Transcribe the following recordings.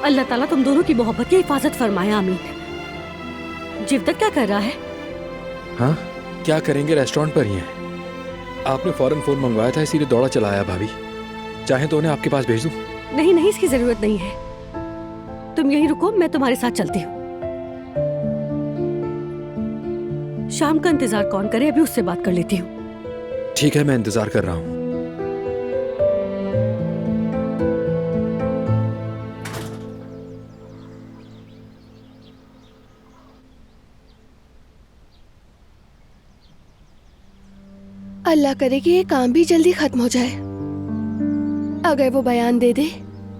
अल्लाह ताला तुम दोनों की मोहब्बत की हिफाजत फरमाए, आमीन। जीवदत्त क्या कर रहा है? हाँ, क्या करेंगे, रेस्टोरेंट पर ही हैं। आपने फौरन फोन मंगवाया था इसीलिए दौड़ा चला आया भाभी। चाहे तो उन्हें आपके पास भेज दूं? नहीं नहीं, इसकी जरूरत नहीं है। तुम यहीं रुको, मैं तुम्हारे साथ चलती हूँ। शाम का इंतजार कौन करे, अभी उससे बात कर लेती हूँ। ठीक है, मैं इंतजार कर रहा हूँ। अल्लाह करे कि ये काम भी जल्दी खत्म हो जाए। अगर वो बयान दे दे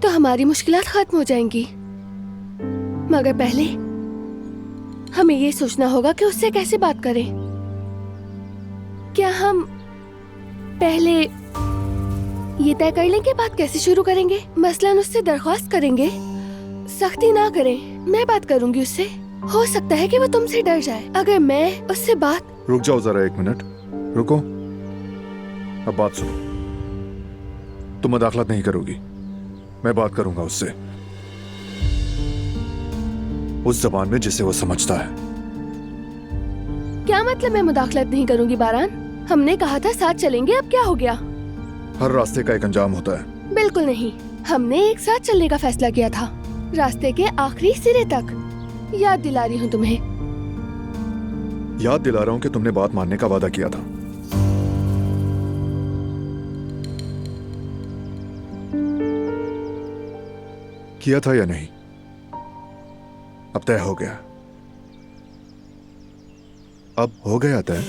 तो हमारी मुश्किलात खत्म हो जाएंगी। मगर पहले हमें ये सोचना होगा कि उससे कैसे बात करें। क्या हम पहले ये तय कर लें कि बात कैसे शुरू करेंगे? मसलन उससे दरख्वास्त करेंगे, सख्ती ना करें। मैं बात करूंगी उससे। हो सकता है कि वो तुमसे डर जाए। अगर मैं उससे बात... रुक जाओ जरा, एक मिनट रुको। अब बात सुनो। तुम मुदाखलत नहीं करोगी, मैं बात करूंगा उससे उस जबान में जिसे वो समझता है। क्या मतलब मैं मुदाखलत नहीं करूंगी बारान? हमने कहा था साथ चलेंगे, अब क्या हो गया? हर रास्ते का एक अंजाम होता है। बिल्कुल नहीं, हमने एक साथ चलने का फैसला किया था, रास्ते के आखिरी सिरे तक। याद दिला रही हूँ तुम्हें। याद दिला रहा हूँ कि तुमने बात मानने का वादा किया था। किया था या नहीं? अब तय हो गया। अब हो गया तय।